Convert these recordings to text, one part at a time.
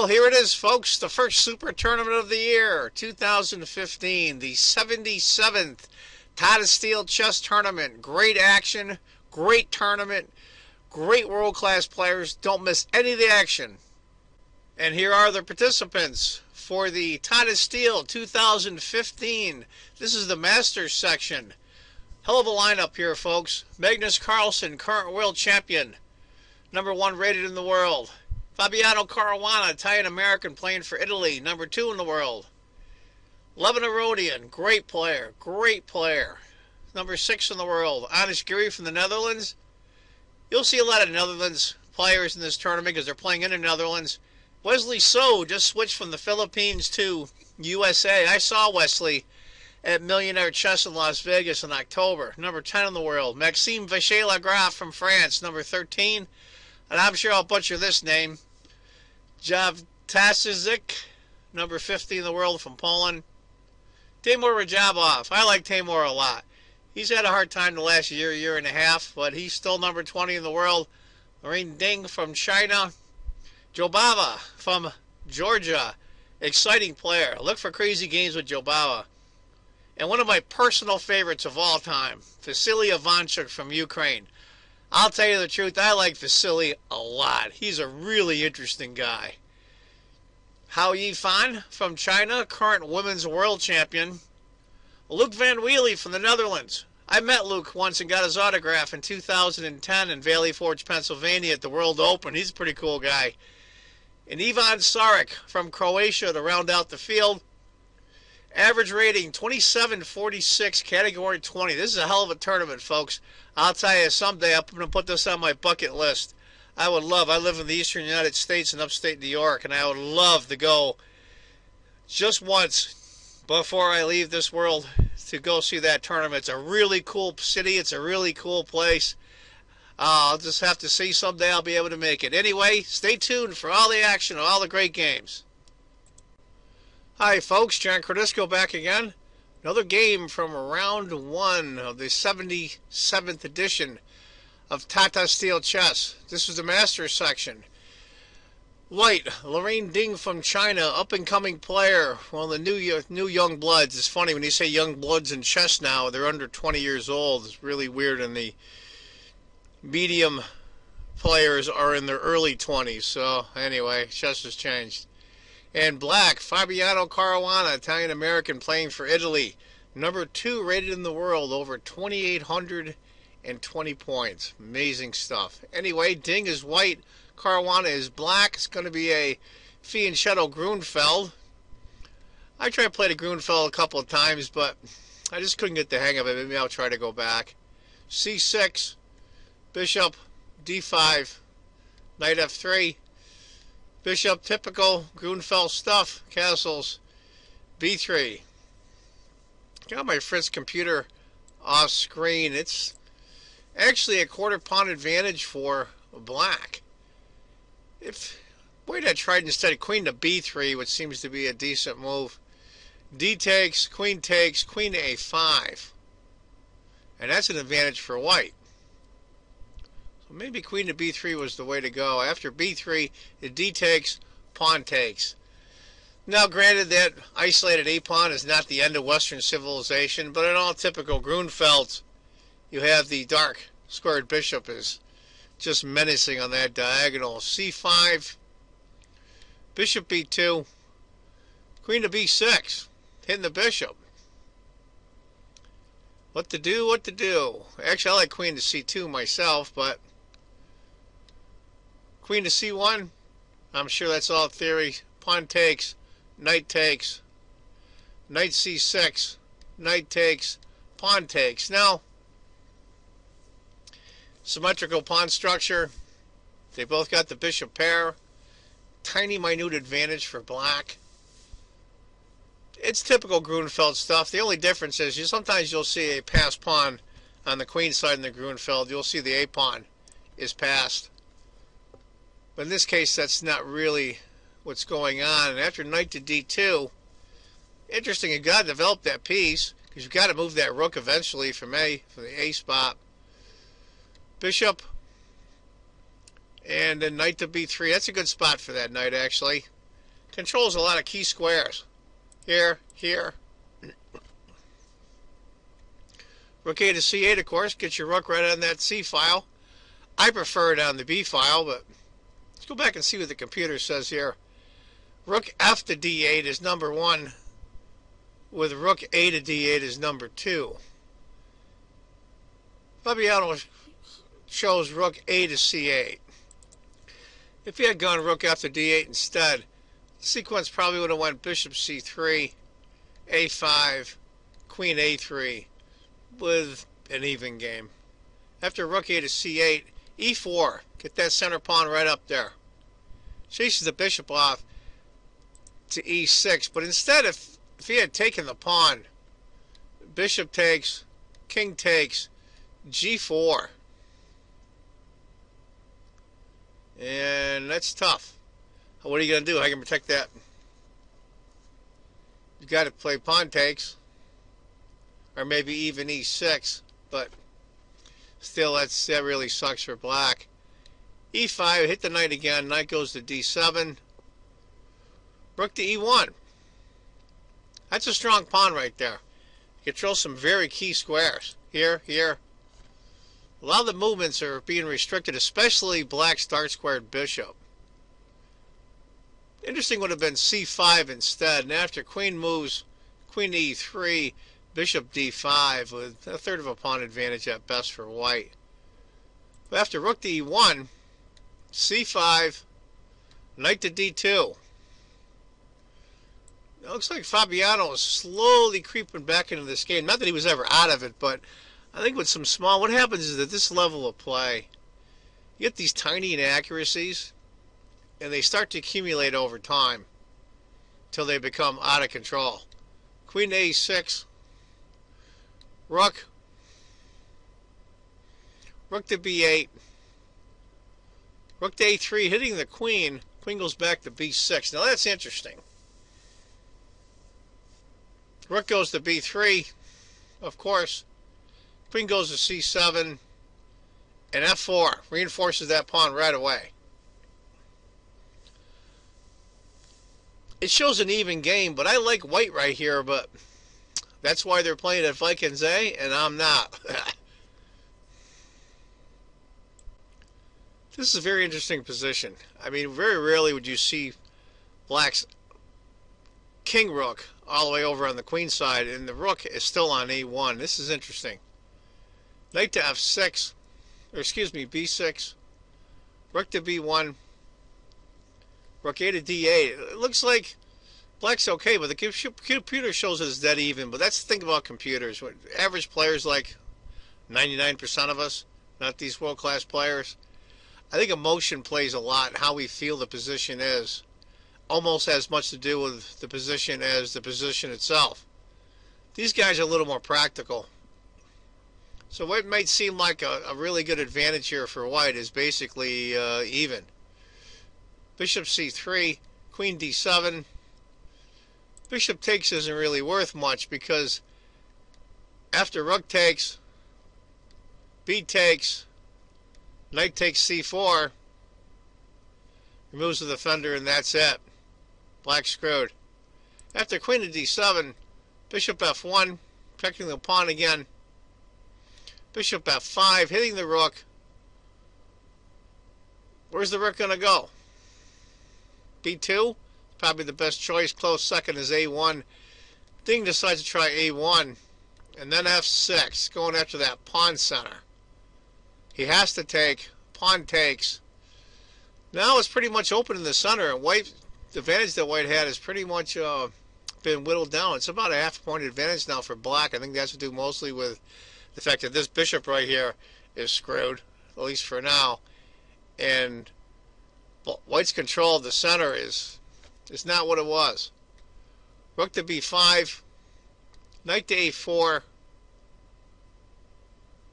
Well, here it is, folks. The first Super Tournament of the year, 2015, the 77th Tata Steel Chess Tournament. Great action, great tournament, great world-class players. Don't miss any of the action. And here are the participants for the Tata Steel 2015. This is the Masters section. Hell of a lineup here, folks. Magnus Carlsen, current world champion, #1 rated in the world. Fabiano Caruana, Italian-American, playing for Italy, #2 in the world. Caruana-Rd.1, great player, #6 in the world. Anish Giri from the Netherlands. You'll see a lot of Netherlands players in this tournament because they're playing in the Netherlands. Wesley So just switched from the Philippines to USA. I saw Wesley at Millionaire Chess in Las Vegas in October, #10 in the world. Maxime Vacher-Lagraf from France, #13. And I'm sure I'll butcher this name. Javtasic, #50 in the world, from Poland. Timur Rajabov. I like Timur a lot. He's had a hard time the last year and a half, but he's still #20 in the world. Lorraine Ding from China. Jobava from Georgia. Exciting player. Look for crazy games with Jobava. And one of my personal favorites of all time, Vasily Ivanchuk from Ukraine. I'll tell you the truth, I like Vasily a lot. He's a really interesting guy. Hao Yifan from China, current women's world champion. Luke Van Wheelie from the Netherlands. I met Luke once and got his autograph in 2010 in Valley Forge, Pennsylvania at the World Open. He's a pretty cool guy. And Ivan Saric from Croatia to round out the field. Average rating 2746, category 20. This is a hell of a tournament, folks. I'll tell you, someday I'm going to put this on my bucket list. I live in the eastern United States in upstate New York, and I would love to go just once before I leave this world to go see that tournament. It's a really cool city. It's a really cool place. I'll just have to see someday I'll be able to make it. Anyway, stay tuned for all the action and all the great games. Hi folks, John Cordisco back again. Another game from round 1 of the 77th edition of Tata Steel Chess. This is the Masters section. White, Lorraine Ding from China, up-and-coming player. One of the new young bloods. It's funny when you say young bloods in chess now, they're under 20 years old. It's really weird, and the medium players are in their early 20s. So anyway, chess has changed. And black, Fabiano Caruana, Italian-American, playing for Italy. #2 rated in the world, over 2,820 points. Amazing stuff. Anyway, Ding is white, Caruana is black. It's going to be a Fianchetto Grunfeld. I tried to play the Grunfeld a couple of times, but I just couldn't get the hang of it. Maybe I'll try to go back. C6, Bishop, D5, Knight F3. Bishop, typical Grunfeld stuff. Castles, B3. Got my Fritz computer off screen. It's actually a quarter-pawn advantage for black. If wait, I tried instead of queen to B3, which seems to be a decent move. D takes, queen to A5. And that's an advantage for white. So maybe queen to B3 was the way to go. After B3, the D takes, pawn takes. Now, granted, that isolated A-pawn is not the end of Western civilization, but in all typical Grunfelds, you have the dark squared bishop is just menacing on that diagonal. C5, bishop B2, queen to B6, hitting the bishop. What to do, what to do? Actually, I like queen to C2 myself, but queen to C1, I'm sure that's all theory. Pawn takes, knight takes, knight C6, knight takes, pawn takes. Now, symmetrical pawn structure. They both got the bishop pair. Tiny minute advantage for black. It's typical Grunfeld stuff. The only difference is sometimes you'll see a passed pawn on the queen side in the Grunfeld. You'll see the A-pawn is passed. But in this case, that's not really what's going on. And after knight to D2, interesting, you've got to develop that piece because you've got to move that rook eventually from the A spot. Bishop, and then knight to B3. That's a good spot for that knight, actually. controls a lot of key squares. Here, here. Rook A to C8, of course, gets your rook right on that C file. I prefer it on the B file, but let's go back and see what the computer says here. Rook F to D8 is number 1, with Rook A to D8 is number 2. Fabiano shows Rook A to C8. If he had gone Rook F to D8 instead, the sequence probably would have went Bishop C3, A5, Queen A3, with an even game. After Rook A to C8, E4, get that center pawn right up there. Chases the bishop off to E6, but instead if he had taken the pawn, bishop takes, king takes, G4. And that's tough. What are you going to do? How can you protect that? You got to play pawn takes, or maybe even E6, but still that really sucks for black. E5, hit the knight again. Knight goes to D7. Rook to E1. That's a strong pawn right there. Controls some very key squares. Here, here. A lot of the movements are being restricted, especially black's dark-squared bishop. Interesting would have been C5 instead, and after queen moves, queen E3, bishop D5, with a third of a pawn advantage at best for white. But after rook to E1, C5, knight to D2. It looks like Fabiano is slowly creeping back into this game. Not that he was ever out of it, but I think with some small, what happens is that this level of play, you get these tiny inaccuracies, and they start to accumulate over time till they become out of control. Queen A6, rook to B8, rook to A3, hitting the queen. Queen goes back to B6. Now that's interesting. Rook goes to B3, of course. Queen goes to C7, and F4 reinforces that pawn right away. It shows an even game, but I like white right here, but that's why they're playing at Vikings A, and I'm not. This is a very interesting position. I mean, very rarely would you see black's king rook all the way over on the queen side, and the rook is still on A1. This is interesting. Knight to F6, or excuse me, B6, rook to B1, rook A to D8. It looks like black's okay, but the computer shows it's dead even. But that's the thing about computers. Average players, like 99% of us, not these world-class players, I think emotion plays a lot. How we feel the position is almost as much to do with the position as the position itself. These guys are a little more practical. So what might seem like a really good advantage here for white is basically even. Bishop C3, queen D7. Bishop takes isn't really worth much because after rook takes, B takes, knight takes C4, removes the defender, and that's it. Black screwed. After queen to D7, bishop F1, protecting the pawn again. Bishop F5, hitting the rook. Where's the rook going to go? B2? Probably the best choice. Close second is A1. Ding decides to try A1. And then F6, going after that pawn center. He has to take. Pawn takes. Now it's pretty much open in the center. And white, the advantage that white had is pretty much been whittled down. It's about a half-point advantage now for black. I think that has to do mostly with the fact that this bishop right here is screwed, at least for now. And white's control of the center is not what it was. Rook to B5, knight to A4.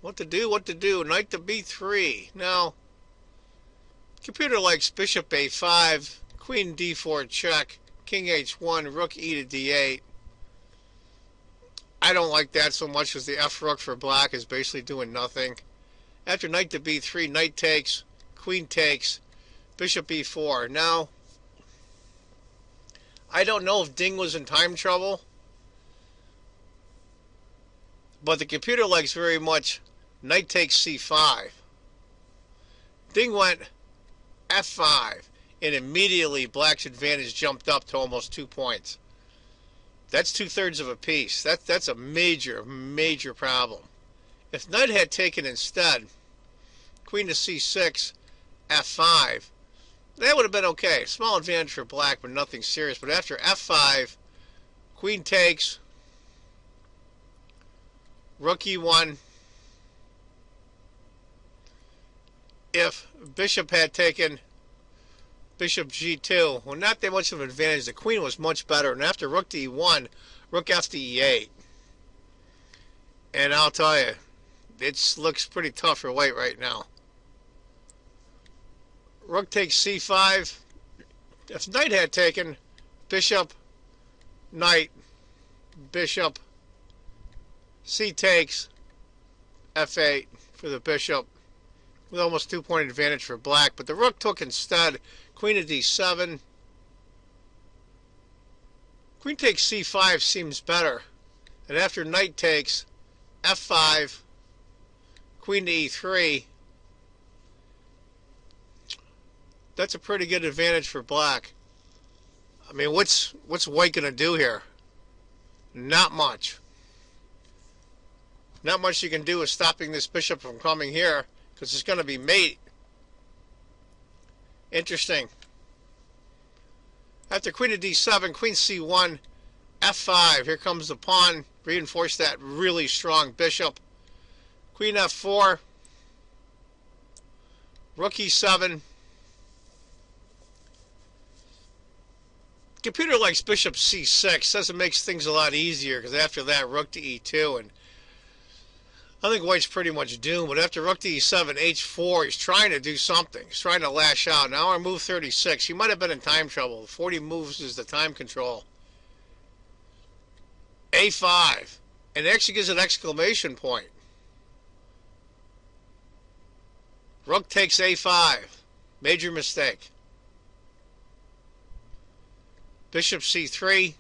What to do? What to do? Knight to B3. Now, computer likes bishop A5, queen D4 check, king H1, rook E to D8. I don't like that so much as the F rook for black is basically doing nothing. After knight to B3, knight takes, queen takes, bishop E4. Now, I don't know if Ding was in time trouble, but the computer likes very much knight takes c5. Ding went f5, and immediately black's advantage jumped up to almost 2 points. That's 2/3 of a piece. That's a major problem. If knight had taken instead, queen to c6, f5, that would have been okay. Small advantage for black, but nothing serious. But after f5, queen takes, rook e1. If bishop had taken bishop g2, well, not that much of an advantage. The queen was much better. And after rook to e1, rook f to e8. And I'll tell you, it looks pretty tough for white right now. Rook takes c5. If knight had taken, bishop, knight, bishop, c takes, f8 for the bishop, with almost 2-point advantage for black. But the rook took instead, queen to d7. Queen takes c5 seems better. And after knight takes, f5, queen to e3, that's a pretty good advantage for black. I mean, what's white going to do here? Not much. Not much you can do is stopping this bishop from coming here, because it's going to be mate. Interesting. After queen to d7, queen c1, f5. Here comes the pawn. Reinforce that really strong bishop. Queen f4. Rook e7. Computer likes bishop c6. Says it makes things a lot easier, because after that, rook to e2. And I think white's pretty much doomed. But after rook to e7, h4, he's trying to do something. He's trying to lash out. Now our move 36. He might have been in time trouble. 40 moves is the time control. a5. And it actually gives an exclamation point. Rook takes a5. Major mistake. Bishop c3.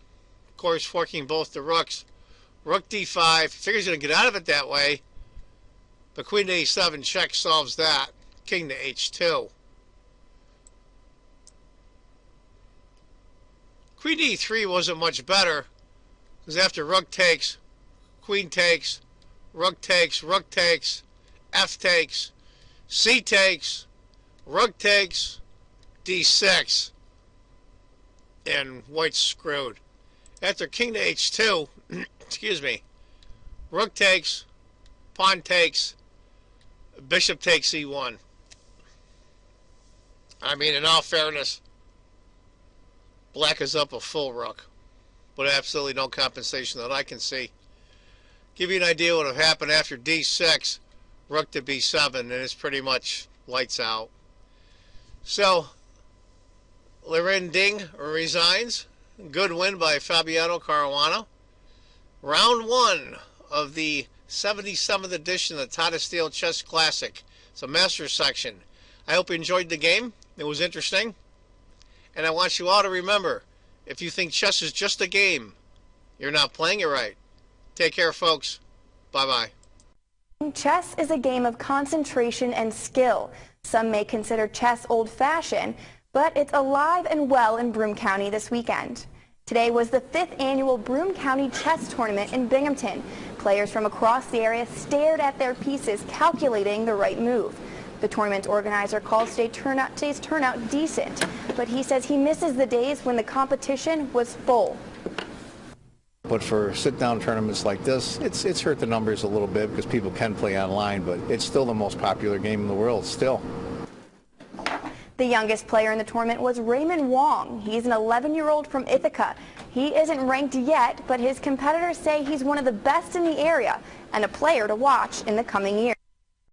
Of course, forking both the rooks. Rook d5. Figures he's going to get out of it that way. But queen to a7 check solves that. King to h2. Queen to e3 wasn't much better, because after rook takes, queen takes, rook takes, f takes, c takes, rook takes, d6, and white's screwed. After king to h2, excuse me, rook takes, pawn takes, bishop takes e1. I mean, in all fairness, black is up a full rook, but absolutely no compensation that I can see. Give you an idea what would have happened after d6, rook to b7, and it's pretty much lights out. So, Loren Ding resigns. Good win by Fabiano Caruana. Round 1 of the 77th edition of the Tata Steel Chess Classic. It's a master section. I hope you enjoyed the game. It was interesting. And I want you all to remember, if you think chess is just a game, you're not playing it right. Take care, folks. Bye-bye. Chess is a game of concentration and skill. Some may consider chess old-fashioned, but it's alive and well in Broome County this weekend. Today was the 5th annual Broome County Chess Tournament in Binghamton. Players from across the area stared at their pieces, calculating the right move. The tournament organizer calls today's turnout decent, but he says he misses the days when the competition was full. But for sit-down tournaments like this, it's hurt the numbers a little bit because people can play online, but it's still the most popular game in the world, still. The youngest player in the tournament was Raymond Wong. He's an 11-year-old from Ithaca. He isn't ranked yet, but his competitors say he's one of the best in the area and a player to watch in the coming years.